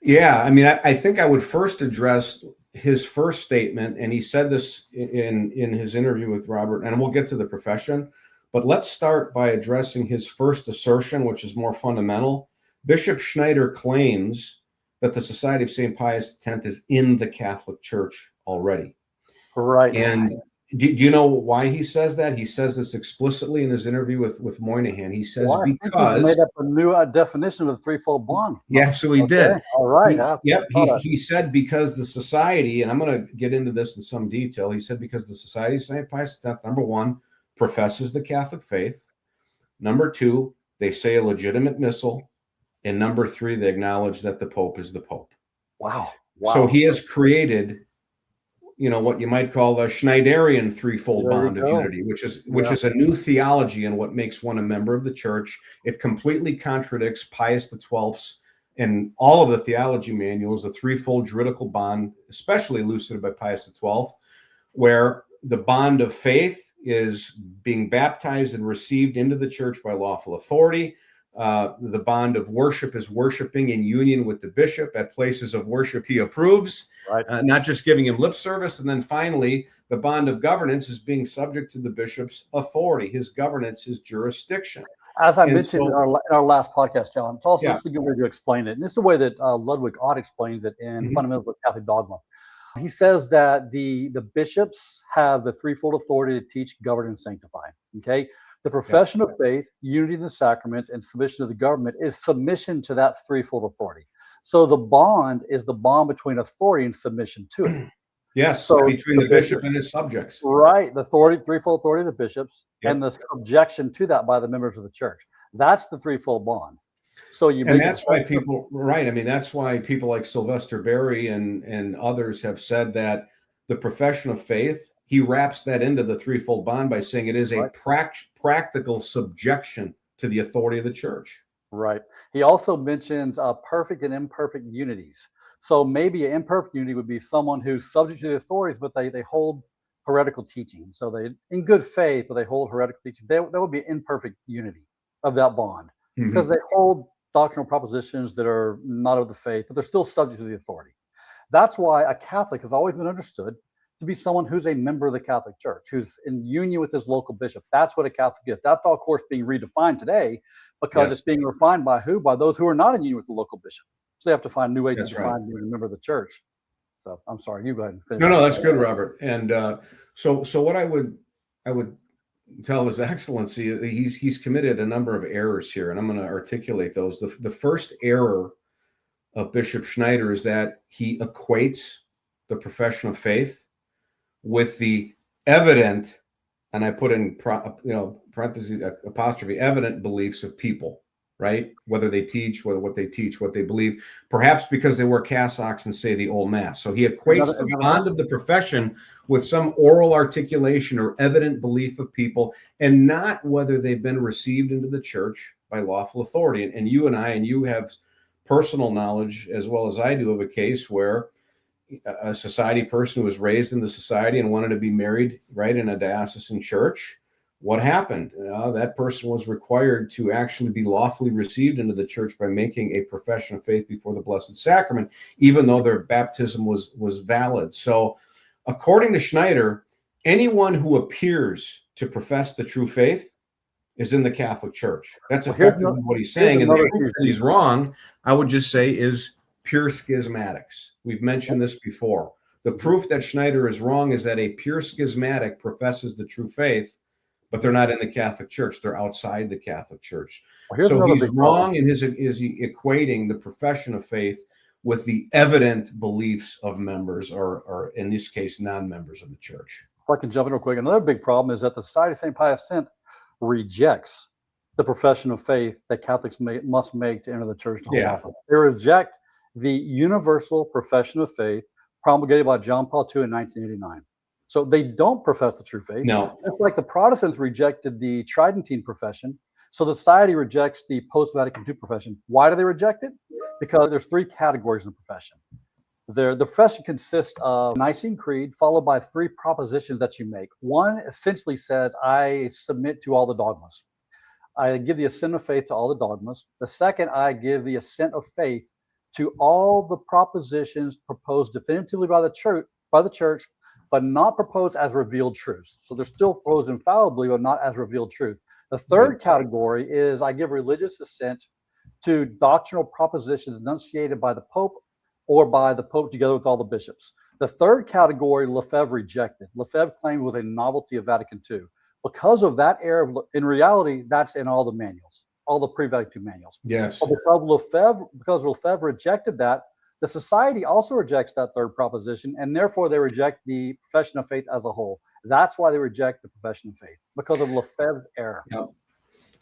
Yeah, I mean, I think I would first address his first statement, and he said this in his interview with Robert, and we'll get to the profession. But let's start by addressing his first assertion, which is more fundamental. Bishop Schneider claims that the Society of St. Pius X is in the Catholic Church already. Right. And do you know why he says that? He says this explicitly in his interview with Moynihan. He says Well, I think because he's made up a new definition of the threefold bond. he absolutely Okay. did. All right. He said because the society, and I'm going to get into this in some detail. He said because the Society of St. Pius X, number one, professes the Catholic faith. Number two, they say a legitimate missal. And number three, they acknowledge that the Pope is the Pope. Wow. So he has created, what you might call the Schneiderian threefold bond of unity, which is a new theology and what makes one a member of the church. It completely contradicts Pius XII's and all of the theology manuals, the threefold juridical bond, especially elucidated by Pius XII, where the bond of faith is being baptized and received into the church by lawful authority. The bond of worship is worshiping in union with the bishop at places of worship he approves, right. Not just giving him lip service. And then finally, the bond of governance is being subject to the bishop's authority, his governance, his jurisdiction. As I mentioned in our last podcast, John, it's also this is a good way to explain it. And this is the way that Ludwig Ott explains it in Fundamentals of Catholic Dogma. He says that the bishops have the threefold authority to teach, govern, and sanctify. Okay. The profession of faith, unity in the sacraments, and submission to the government is submission to that threefold authority. So the bond is the bond between authority and submission to it. Yes, so between the bishop and his subjects. Right, the threefold authority of the bishops and the subjection to that by the members of the church. That's the threefold bond. So that's why people, right? I mean, that's why people like Sylvester Berry and others have said that the profession of faith, he wraps that into the threefold bond by saying it is a practical subjection to the authority of the church. Right. He also mentions perfect and imperfect unities. So maybe an imperfect unity would be someone who's subject to the authorities, but they hold heretical teaching. So they, in good faith, but they hold heretical teaching. That would be an imperfect unity of that bond because they hold doctrinal propositions that are not of the faith, but they're still subject to the authority. That's why a Catholic has always been understood to be someone who's a member of the Catholic Church, who's in union with his local bishop. That's what a Catholic is. That's, of course, being redefined today because it's being refined by who? By those who are not in union with the local bishop. So they have to find new ways to define being a member of the church. So I'm sorry, you go ahead and finish. No, that's good, Robert. And so what I would tell His Excellency, he's committed a number of errors here, and I'm going to articulate those. The first error of Bishop Schneider is that he equates the profession of faith with the evident, and I put in parentheses apostrophe, evident beliefs of people, right? Whether they teach, what they teach, what they believe, perhaps because they wear cassocks and say the old mass. So he equates the bond of the profession with some oral articulation or evident belief of people, and not whether they've been received into the church by lawful authority. And you and I, and you have personal knowledge as well as I do of a case where a society person who was raised in the society and wanted to be married right in a diocesan church. What happened? That person was required to actually be lawfully received into the church by making a profession of faith before the Blessed Sacrament, even though their baptism was valid. So according to Schneider, anyone who appears to profess the true faith is in the Catholic Church. That's effectively what he's saying. And the truth that he's wrong, I would just say, is pure schismatics. We've mentioned this before. The proof that Schneider is wrong is that a pure schismatic professes the true faith, but they're not in the Catholic Church. They're outside the Catholic Church. So he's wrong in his equating the profession of faith with the evident beliefs of members, or in this case, non-members of the church. If I can jump in real quick, another big problem is that the Society of St. Pius X rejects the profession of faith that Catholics must make to enter the church. They reject the universal profession of faith promulgated by John Paul II in 1989. So they don't profess the true faith. No. It's like the Protestants rejected the Tridentine profession. So the Society rejects the post-Vatican II profession. Why do they reject it? Because there's three categories in the profession. The profession consists of Nicene Creed, followed by three propositions that you make. One essentially says, I submit to all the dogmas. I give the assent of faith to all the dogmas. The second, I give the assent of faith to all the propositions proposed definitively by the church, but not proposed as revealed truths. So they're still proposed infallibly, but not as revealed truth. The third category is I give religious assent to doctrinal propositions enunciated by the Pope or by the Pope together with all the bishops. The third category, Lefebvre rejected. Lefebvre claimed was a novelty of Vatican II. Because of that error, in reality, that's in all the manuals, all the pre-Vatican II manuals. Yes. But because Lefebvre rejected that, the society also rejects that third proposition, and therefore they reject the profession of faith as a whole. That's why they reject the profession of faith, because of Lefebvre's error. Yep.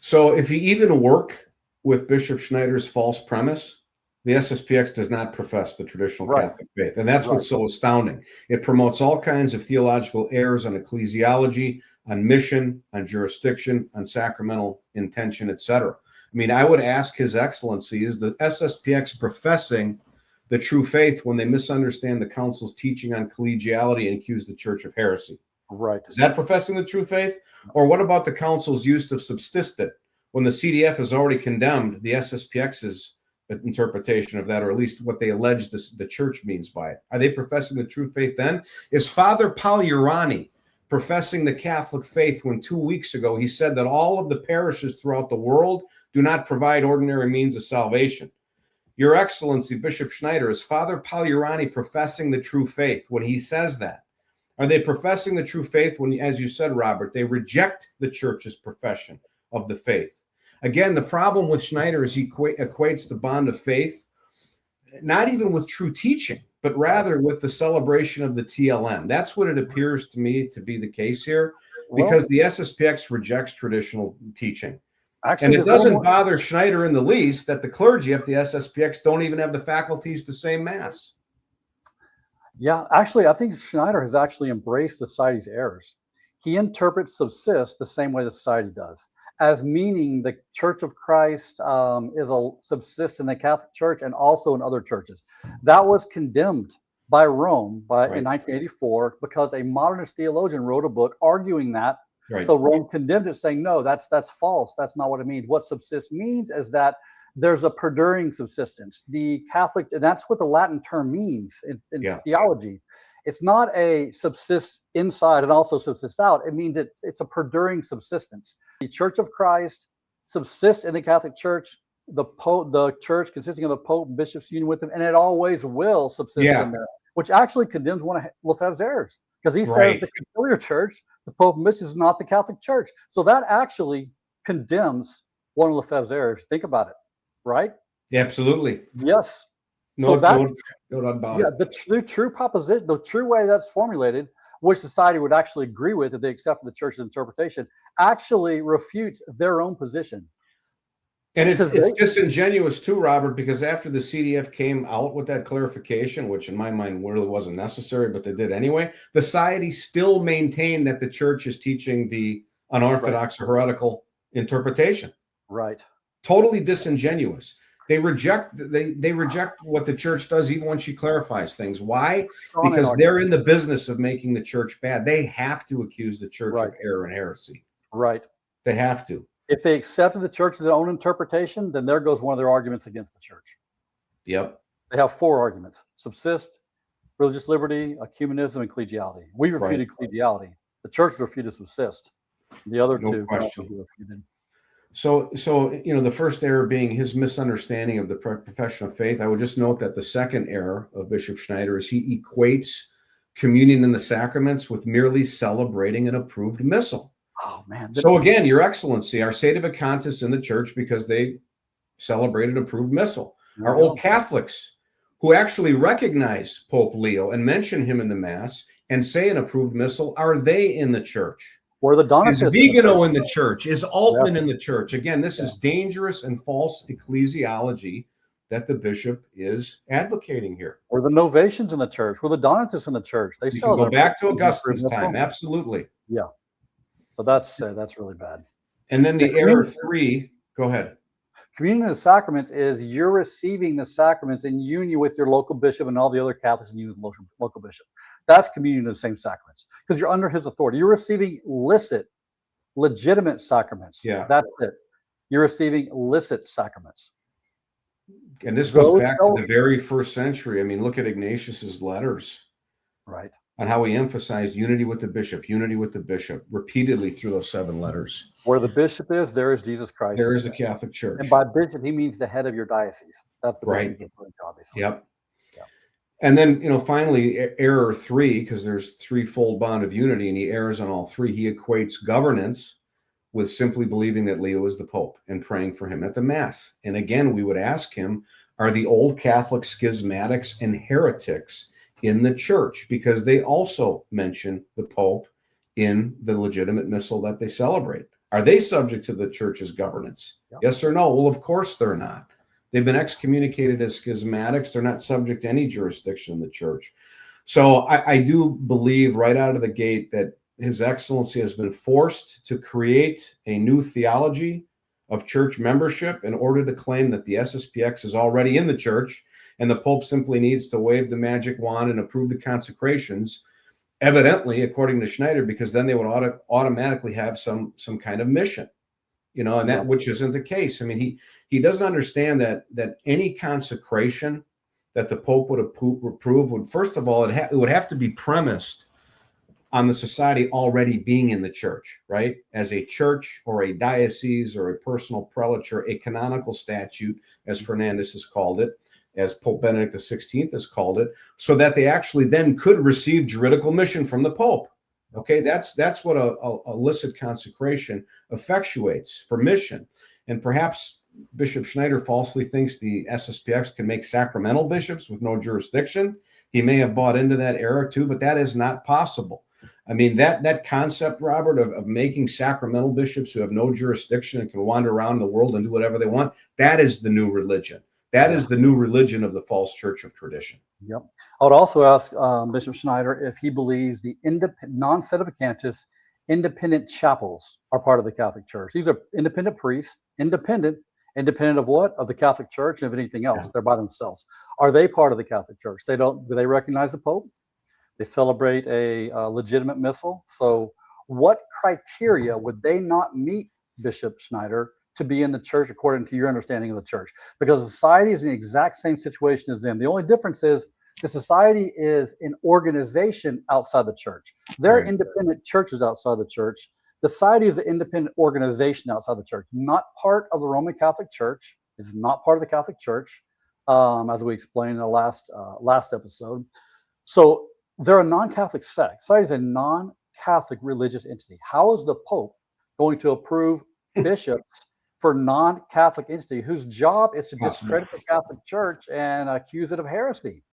So if you even work with Bishop Schneider's false premise, the SSPX does not profess the traditional Catholic faith. And that's what's so astounding. It promotes all kinds of theological errors on ecclesiology, on mission, on jurisdiction, on sacramental intention, etc. I mean, I would ask His Excellency, is the SSPX professing the true faith when they misunderstand the council's teaching on collegiality and accuse the church of heresy? Right. Is that professing the true faith? Or what about the council's use of subsistent when the CDF has already condemned the SSPX's interpretation of that, or at least what they allege the church means by it? Are they professing the true faith then? Is Father Pagliarani professing the Catholic faith when 2 weeks ago he said that all of the parishes throughout the world do not provide ordinary means of salvation? Your Excellency, Bishop Schneider, is Father Pagliarani professing the true faith when he says that? Are they professing the true faith when, as you said, Robert, they reject the church's profession of the faith? Again, the problem with Schneider is he equates the bond of faith not even with true teaching, but rather with the celebration of the TLM. That's what it appears to me to be the case here, because the SSPX rejects traditional teaching. Actually, and it doesn't bother Schneider in the least that the clergy of the SSPX don't even have the faculties to say Mass. Yeah, actually, I think Schneider has actually embraced the society's errors. He interprets subsist the same way the society does, as meaning the Church of Christ subsists in the Catholic Church and also in other churches. That was condemned by Rome in 1984 because a modernist theologian wrote a book arguing that. So Rome condemned it, saying, no, that's false. That's not what it means. What subsist means is that there's a perduring subsistence. The Catholic, and that's what the Latin term means in theology. It's not a subsist inside and also subsist out. It means it's a perduring subsistence. The Church of Christ subsists in the Catholic Church, the church consisting of the Pope and bishops union with them, and it always will subsist in there, which actually condemns one of Lefebvre's errors, because he says the Conciliar Church, the Pope and bishops, is not the Catholic Church. So that actually condemns one of Lefebvre's errors. Think about it, right? Yeah, absolutely. Yes. No doubt about it. The true proposition, the true way that's formulated, which society would actually agree with if they accepted the church's interpretation, actually refutes their own position. And it's disingenuous too, Robert, because after the CDF came out with that clarification, which in my mind really wasn't necessary, but they did anyway, the society still maintained that the church is teaching the unorthodox or heretical interpretation. Right. Totally disingenuous. They reject what the church does even when she clarifies things. Why? Because they're in the business of making the church bad. They have to accuse the church of error and heresy. Right. They have to. If they accepted the church's own interpretation, then there goes one of their arguments against the church. Yep. They have 4 arguments: subsist, religious liberty, ecumenism, and ecclesiality. We refuted ecclesiality. The church refuted subsist. The other two refuted. So the first error being his misunderstanding of the profession of faith. I would just note that the second error of Bishop Schneider is he equates communion in the sacraments with merely celebrating an approved missal. Oh man! So again, Your Excellency, our sede vacantis in the church because they celebrated approved missal. Our old Catholics who actually recognize Pope Leo and mention him in the Mass and say an approved missal, are they in the church? Or the Donatists. Is Vigano in the church? Is Altman in the church? Again, this is dangerous and false ecclesiology that the bishop is advocating here. Or the Novatians in the church. Or the Donatists in the church. They can go back to Augustine's time. Absolutely. Yeah. So that's really bad. And then the error 3. Go ahead. Communion in the sacraments is you're receiving the sacraments in union with your local bishop and all the other Catholics in union with the local bishop. That's communion in the same sacraments because you're under his authority. You're receiving legitimate sacraments. Yeah. That's it. You're receiving licit sacraments. And this goes Those back to the very first century. I mean, look at Ignatius's letters right. on how he emphasized unity with the bishop repeatedly through those 7 letters. Where the bishop is, there is Jesus Christ. There is the Catholic Church. And by bishop, he means the head of your diocese. That's the Right. bishop, obviously. Yep. Yeah. And then, finally, error 3, because there's threefold bond of unity, and he errs on all 3. He equates governance with simply believing that Leo is the Pope and praying for him at the Mass. And again, we would ask him, are the old Catholic schismatics and heretics in the church? Because they also mention the Pope in the legitimate missal that they celebrate. Are they subject to the church's governance? Yep. Yes or no? Well, of course they're not. They've been excommunicated as schismatics. They're not subject to any jurisdiction in the church. So I do believe right out of the gate that His Excellency has been forced to create a new theology of church membership in order to claim that the SSPX is already in the church and the Pope simply needs to wave the magic wand and approve the consecrations, evidently, according to Schneider, because then they would automatically have some kind of mission, and that which isn't the case. I mean, he doesn't understand that any consecration that the Pope would approve would, first of all, it would have to be premised on the society already being in the church, right? As a church or a diocese or a personal prelature, a canonical statute, as Fernandez has called it, as Pope Benedict XVI has called it, so that they actually then could receive juridical mission from the Pope. Okay, that's what a licit consecration effectuates for mission. And perhaps Bishop Schneider falsely thinks the SSPX can make sacramental bishops with no jurisdiction. He may have bought into that error too, but that is not possible. I mean, that concept, Robert, of making sacramental bishops who have no jurisdiction and can wander around the world and do whatever they want, that is the new religion. That is the new religion of the false church of tradition. Yep. I would also ask Bishop Schneider if he believes the non-sedevacantist independent chapels are part of the Catholic Church. These are independent priests, independent of what? Of the Catholic Church and of anything else. Yeah. They're by themselves. Are they part of the Catholic Church? Do they recognize the Pope? They celebrate a legitimate missal. So what criteria would they not meet, Bishop Schneider, to be in the church according to your understanding of the church? Because society is in the exact same situation as them. The only difference is the society is an organization outside the church. They're independent churches outside the church. The society is an independent organization outside the church, not part of the Roman Catholic Church. It's not part of the Catholic Church, as we explained in the last episode. So they're a non-Catholic sect. Society is a non-Catholic religious entity. How is the Pope going to approve bishops for non-Catholic entity whose job is to discredit the Catholic Church and accuse it of heresy?